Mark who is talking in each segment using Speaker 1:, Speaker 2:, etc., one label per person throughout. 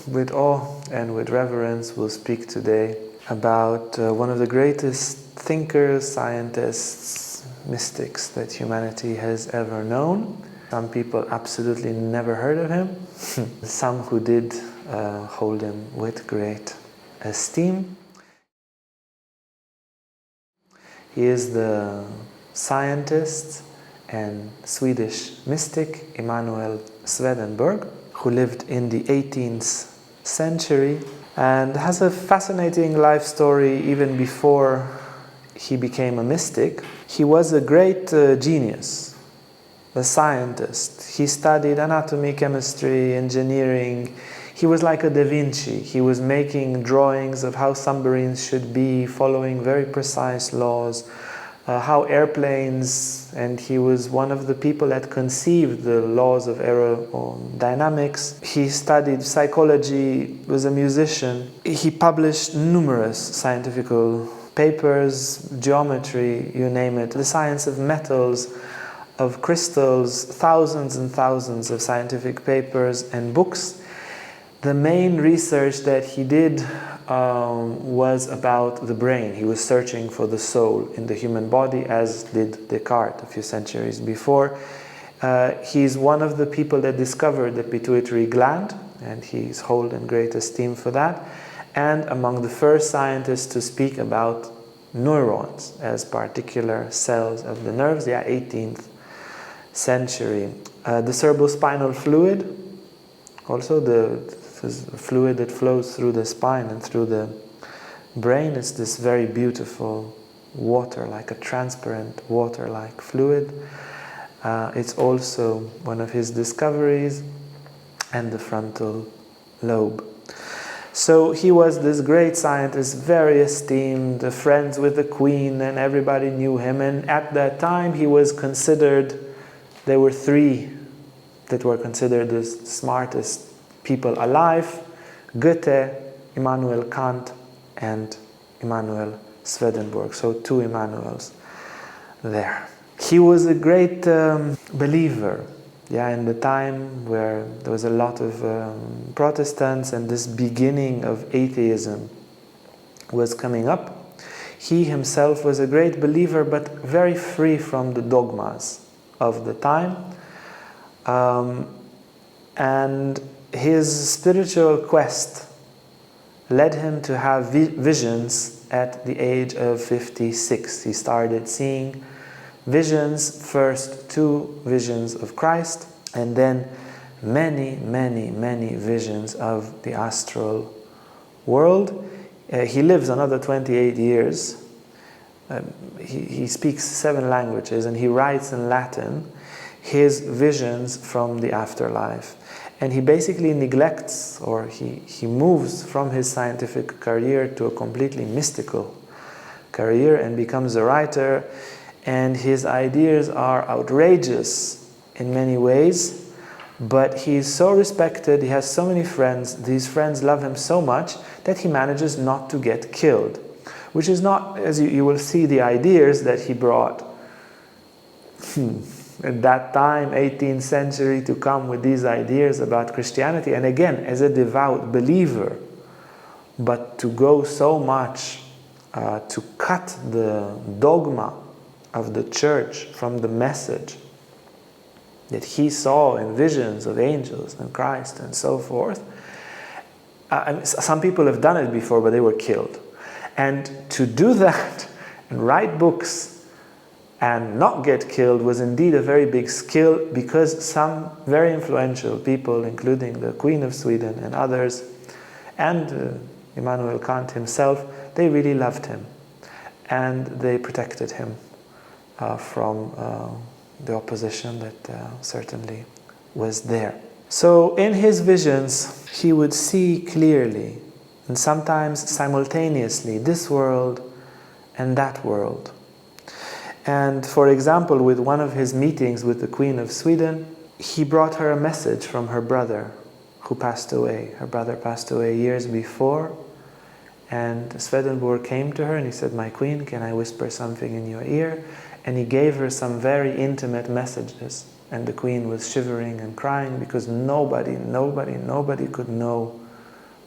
Speaker 1: With awe and with reverence, we'll speak today about one of the greatest thinkers, scientists, mystics that humanity has ever known. Some people absolutely never heard of him. Some who did hold him with great esteem. He is the scientist and Swedish mystic Emmanuel Swedenborg, who lived in the 18th century and has a fascinating life story even before he became a mystic. He was a great genius, a scientist. He studied anatomy, chemistry, engineering. He was like a Da Vinci. He was making drawings of how submarines should be, following very precise laws, how airplanes, and he was one of the people that conceived the laws of aerodynamics. He studied psychology, was a musician. He published numerous scientific papers, geometry, you name it, the science of metals, of crystals, thousands and thousands of scientific papers and books. The main research that he did was about the brain. He was searching for the soul in the human body, as did Descartes a few centuries before. He's one of the people that discovered the pituitary gland, and he's held in great esteem for that, and among the first scientists to speak about neurons as particular cells of the nerves, 18th century. The cerebral spinal fluid, also the fluid that flows through the spine and through the brain, is this very beautiful water, like a transparent water-like fluid. It's also one of his discoveries, and the frontal lobe. So he was this great scientist, very esteemed, friends with the Queen, and everybody knew him. And at that time he was considered, there were three that were considered the smartest people alive: Goethe, Immanuel, Kant, and Emmanuel Swedenborg. So two Emmanuels there. He was a great believer, in the time where there was a lot of Protestants and this beginning of atheism was coming up. He himself was a great believer, but very free from the dogmas of the time. And his spiritual quest led him to have visions at the age of 56. He started seeing visions, first 2 visions of Christ, and then many, many, many visions of the astral world. He lives another 28 years. He speaks 7 languages, and he writes in Latin his visions from the afterlife. And he basically neglects, or he moves from his scientific career to a completely mystical career and becomes a writer. And his ideas are outrageous in many ways, but he's so respected, he has so many friends, these friends love him so much that he manages not to get killed. Which is not, as you will see, the ideas that he brought at that time, 18th century, to come with these ideas about Christianity, and again, as a devout believer, but to go so much to cut the dogma of the church from the message that he saw in visions of angels and Christ and so forth. Some people have done it before, but they were killed. And to do that and write books and not get killed was indeed a very big skill, because some very influential people, including the Queen of Sweden and others, and Immanuel Kant himself, they really loved him and they protected him from the opposition that certainly was there. So in his visions he would see clearly, and sometimes simultaneously, this world and that world. And for example, with one of his meetings with the Queen of Sweden, he brought her a message from her brother who passed away. Her brother passed away years before, and Swedenborg came to her and he said, "My queen, can I whisper something in your ear?" And he gave her some very intimate messages. And the queen was shivering and crying, because nobody could know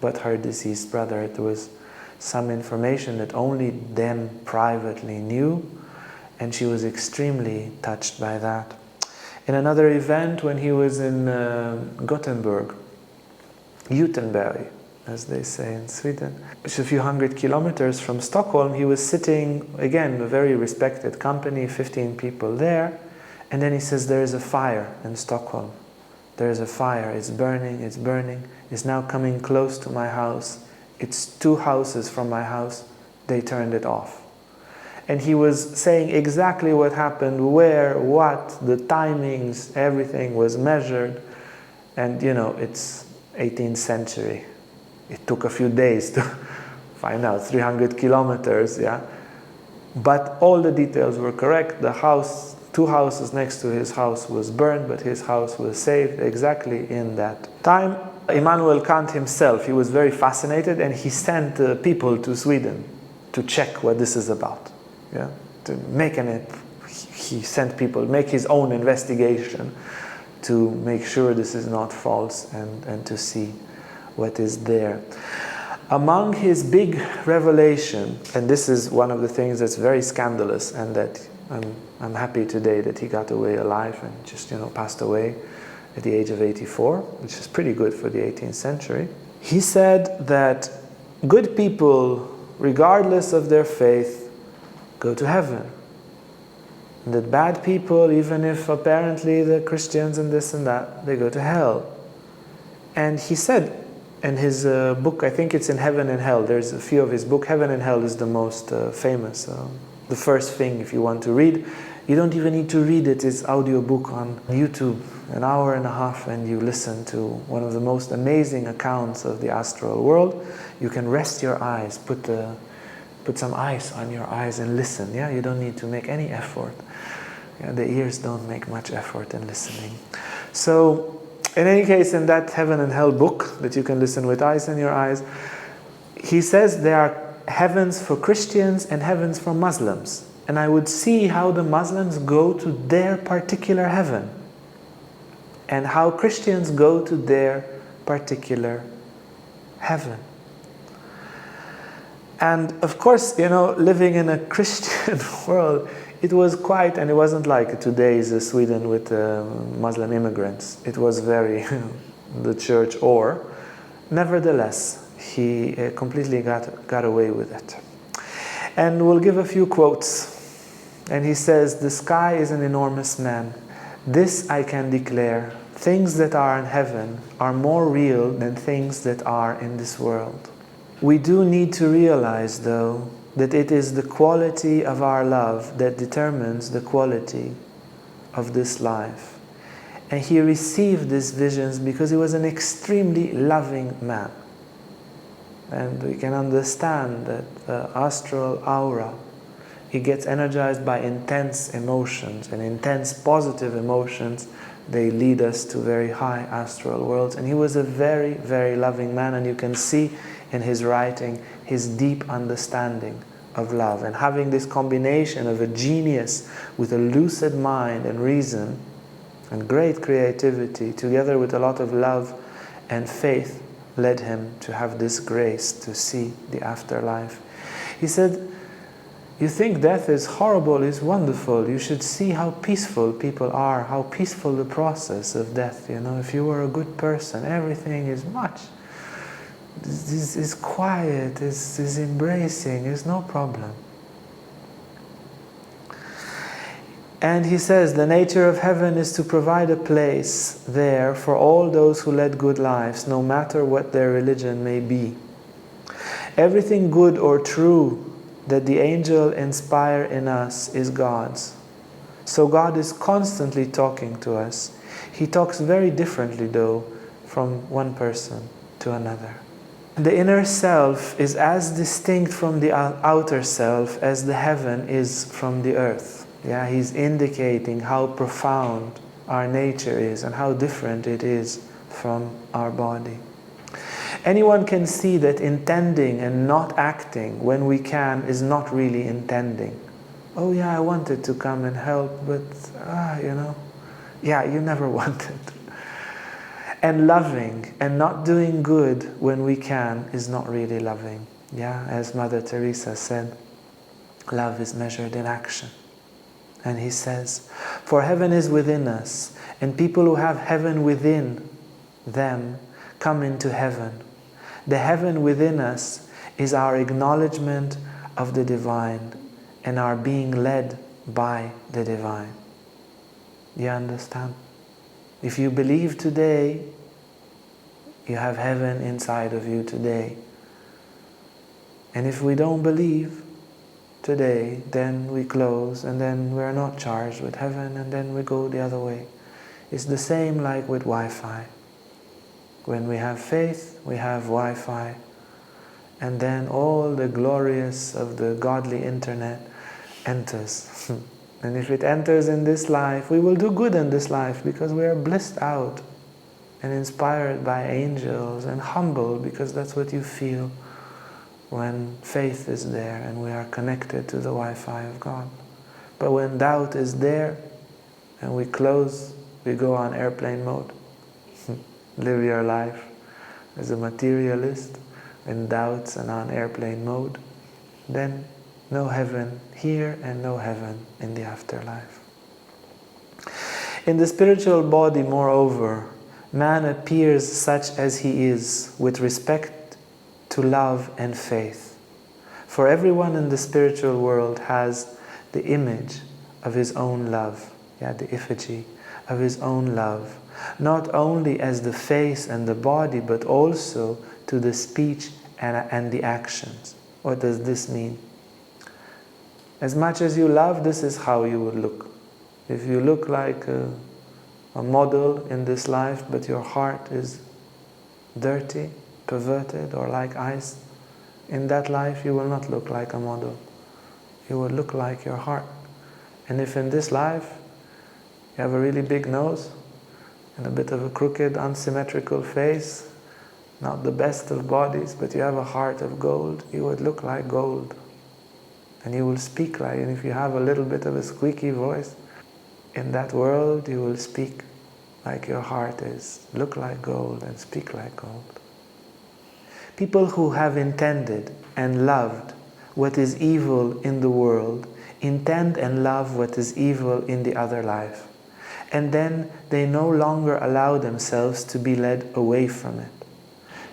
Speaker 1: but her deceased brother. It was some information that only them privately knew, and she was extremely touched by that. In another event, when he was in Gothenburg, Gutenberg, as they say in Sweden, which is a few hundred kilometers from Stockholm, he was sitting, again, a very respected company, 15 people there, and then he says, there is a fire in Stockholm. There is a fire, it's burning, it's now coming close to my house. It's 2 houses from my house, they turned it off. And he was saying exactly what happened, where, what, the timings, everything was measured. And you know, it's 18th century. It took a few days to find out, 300 kilometers, yeah. But all the details were correct. The house, 2 houses next to his house was burned, but his house was saved exactly in that time. Immanuel Kant himself, he was very fascinated, and he sent people to Sweden to check what this is about. Yeah, to make he sent people make his own investigation to make sure this is not false, and to see what is there. Among his big revelation, and this is one of the things that's very scandalous, and that I'm happy today that he got away alive and just, you know, passed away at the age of 84, which is pretty good for the 18th century. He said that good people, regardless of their faith, go to heaven. And that bad people, even if apparently they're Christians and this and that, they go to hell. And he said in his book, I think it's in Heaven and Hell, there's a few of his books, Heaven and Hell is the most famous. The first thing, if you want to read, you don't even need to read it, it's audiobook on YouTube, an hour and a half, and you listen to one of the most amazing accounts of the astral world. You can rest your eyes, put some ice on your eyes and listen. Yeah, you don't need to make any effort. Yeah, the ears don't make much effort in listening. So, in any case, in that Heaven and Hell book that you can listen with ice in your eyes, he says there are heavens for Christians and heavens for Muslims. And I would see how the Muslims go to their particular heaven, and how Christians go to their particular heaven. And of course, you know, living in a Christian world, it was quite, and it wasn't like today's Sweden with Muslim immigrants. It was very the church, or nevertheless, he completely got away with it. And we'll give a few quotes. And he says, the sky is an enormous man. This I can declare. Things that are in heaven are more real than things that are in this world. We do need to realize, though, that it is the quality of our love that determines the quality of this life. And he received these visions because he was an extremely loving man. And we can understand that the astral aura, he gets energized by intense emotions, and intense positive emotions, they lead us to very high astral worlds. And he was a very, very loving man, and you can see in his writing his deep understanding of love. And having this combination of a genius with a lucid mind and reason and great creativity, together with a lot of love and faith, led him to have this grace to see the afterlife. He said, you think death is horrible, is wonderful. You should see how peaceful people are, how peaceful the process of death. You know, if you were a good person, everything is much. This is quiet, is embracing, is no problem. And he says, the nature of heaven is to provide a place there for all those who led good lives, no matter what their religion may be. Everything good or true that the angel inspire in us is God's. So God is constantly talking to us. He talks very differently, though, from one person to another. The inner self is as distinct from the outer self as the heaven is from the earth. Yeah, he's indicating how profound our nature is and how different it is from our body. Anyone can see that intending and not acting when we can is not really intending. Oh yeah, I wanted to come and help, but you know, yeah, you never wanted. And loving and not doing good when we can is not really loving. Yeah, as Mother Teresa said, love is measured in action. And he says, for heaven is within us, and people who have heaven within them come into heaven. The heaven within us is our acknowledgement of the divine and our being led by the divine. You understand? If you believe today, you have heaven inside of you today. And if we don't believe today, then we close, and then we're not charged with heaven, and then we go the other way. It's the same like with Wi-Fi. When we have faith, we have Wi-Fi, and then all the glorious of the godly internet enters. And if it enters in this life, we will do good in this life because we are blissed out and inspired by angels and humble, because that's what you feel when faith is there and we are connected to the Wi-Fi of God. But when doubt is there and we close, we go on airplane mode. Live your life as a materialist in doubts and on airplane mode, then no heaven here and no heaven in the afterlife. In the spiritual body, moreover, man appears such as he is with respect to love and faith. For everyone in the spiritual world has the image of his own love, the effigy of his own love, not only as the face and the body, but also to the speech and the actions. What does this mean? As much as you love, this is how you would look. If you look like a model in this life, but your heart is dirty, perverted, or like ice, in that life you will not look like a model. You will look like your heart. And if in this life you have a really big nose and a bit of a crooked, unsymmetrical face, not the best of bodies, but you have a heart of gold, you would look like gold. And you will speak like, and if you have a little bit of a squeaky voice, in that world you will speak like your heart is, look like gold and speak like gold. People who have intended and loved what is evil in the world intend and love what is evil in the other life. And then they no longer allow themselves to be led away from it.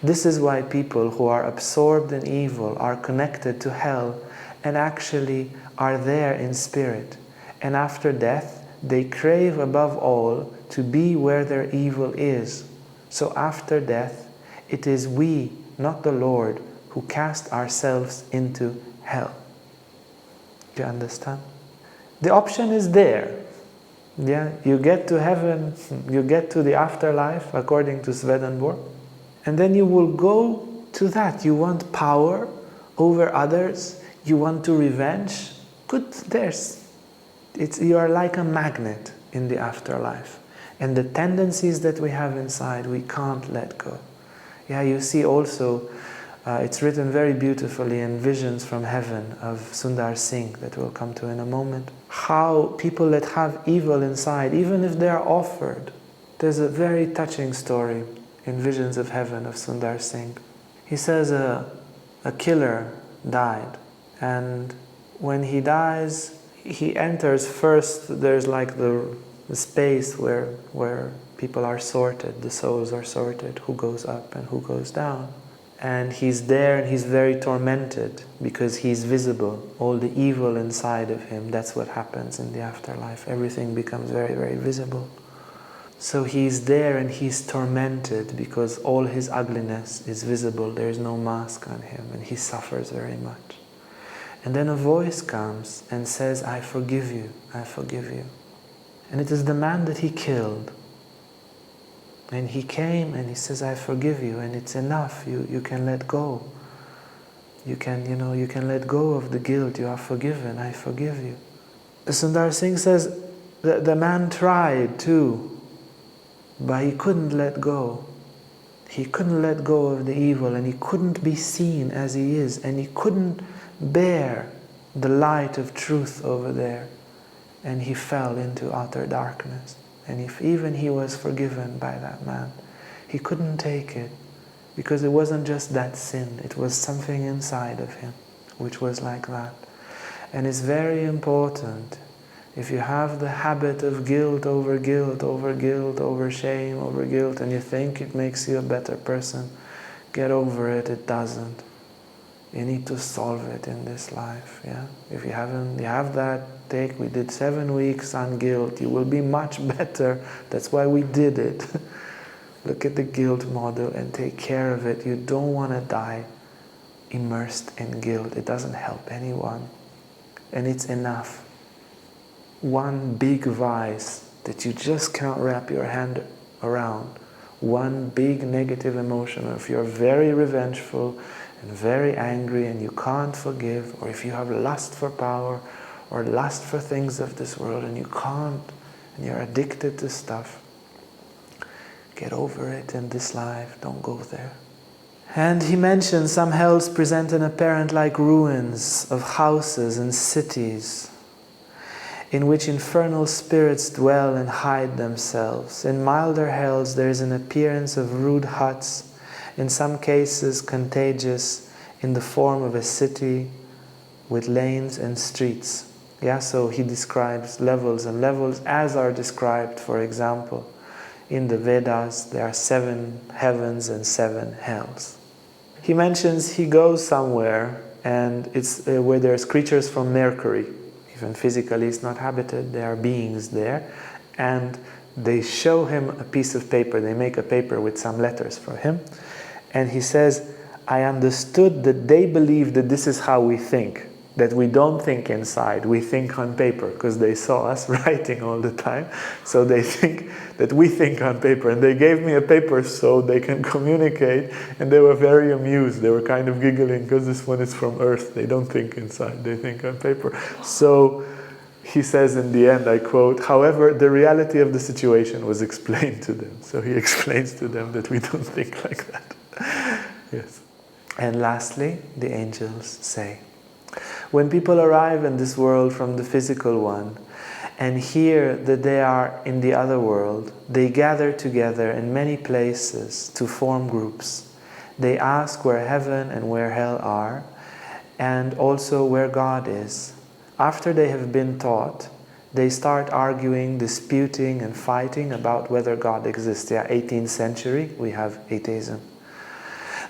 Speaker 1: This is why people who are absorbed in evil are connected to hell and actually are there in spirit. And after death, they crave above all to be where their evil is. So after death, it is we, not the Lord, who cast ourselves into hell. Do you understand? The option is there. You get to heaven, you get to the afterlife, according to Swedenborg, and then you will go to that. You want power over others, you want to revenge. Good, you are like a magnet in the afterlife. And the tendencies that we have inside, we can't let go. You see also, it's written very beautifully in Visions from Heaven of Sundar Singh, that we'll come to in a moment, how people that have evil inside, even if they are offered, there's a very touching story in Visions of Heaven of Sundar Singh. He says a killer died, and when he dies, he enters first, there's like the space where people are sorted, the souls are sorted, who goes up and who goes down. And he's there and he's very tormented because he's visible. All the evil inside of him, that's what happens in the afterlife. Everything becomes very, very visible. So he's there and he's tormented because all his ugliness is visible. There is no mask on him and he suffers very much. And then a voice comes and says, I forgive you, I forgive you. And it is the man that he killed. And he came and he says, I forgive you, and it's enough, you can let go. You can let go of the guilt, you are forgiven, I forgive you. Sundar Singh says, the man tried too, but he couldn't let go. He couldn't let go of the evil, and he couldn't be seen as he is, and he couldn't bear the light of truth over there. And he fell into utter darkness. And if even he was forgiven by that man, He couldn't take it, because it wasn't just that sin, it was something inside of him which was like that. And it's very important, if you have the habit of guilt over guilt, over guilt, over shame, over guilt, and you think it makes you a better person, get over it, it doesn't. You need to solve it in this life, yeah? If you have that we did 7 weeks on guilt, you will be much better. That's why we did it. Look at the guilt model and take care of it. You don't want to die immersed in guilt. It doesn't help anyone. And it's enough. One big vice that you just can't wrap your hand around, one big negative emotion, if you're very revengeful and very angry and you can't forgive, or if you have lust for power or lust for things of this world and you can't, and you're addicted to stuff, get over it in this life, don't go there. And he mentions some hells present an apparent like ruins of houses and cities in which infernal spirits dwell and hide themselves. In milder hells there is an appearance of rude huts, in some cases contagious, in the form of a city with lanes and streets. Yeah, so he describes levels and levels as are described, for example, in the Vedas. There are 7 heavens and 7 hells. He mentions he goes somewhere and it's where there's creatures from Mercury. Even physically it's not habited, there are beings there, and they show him a piece of paper. They make a paper with some letters for him, and he says, I understood that they believe that this is how we think, that we don't think inside, we think on paper, because they saw us writing all the time, so they think that we think on paper. And they gave me a paper so they can communicate, and they were very amused. They were kind of giggling, because this one is from Earth, they don't think inside, they think on paper. So he says in the end, I quote, however, the reality of the situation was explained to them. So he explains to them that we don't think like that. Yes. And lastly, the angels say, when people arrive in this world from the physical one and hear that they are in the other world, they gather together in many places to form groups. They ask where heaven and where hell are, and also where God is. After they have been taught, they start arguing, disputing, and fighting about whether God exists. Yeah, 18th century, we have atheism.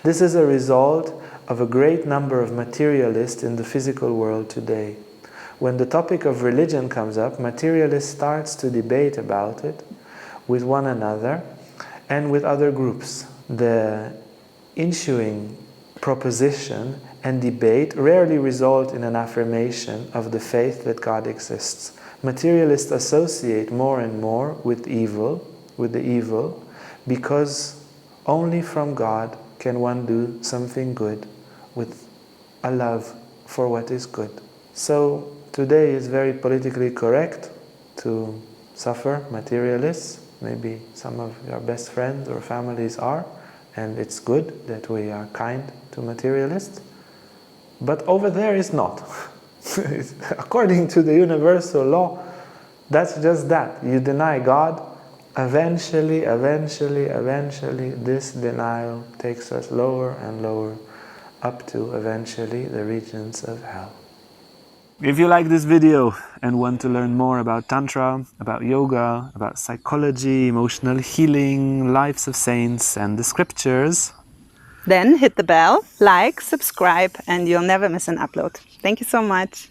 Speaker 1: This is a result of a great number of materialists in the physical world today. When the topic of religion comes up, materialists starts to debate about it with one another and with other groups. The ensuing proposition and debate rarely result in an affirmation of the faith that God exists. Materialists associate more and more with the evil, because only from God can one do something good with a love for what is good. So today it's very politically correct to suffer materialists. Maybe some of your best friends or families are, and it's good that we are kind to materialists. But over there is not. According to the universal law, that's just that. You deny God, eventually, this denial takes us lower and lower, up to eventually the regions of hell. If you like this video and want to learn more about Tantra, about yoga, about psychology, emotional healing, lives of saints and the scriptures,
Speaker 2: then hit the bell, like, subscribe, and you'll never miss an upload. Thank you so much.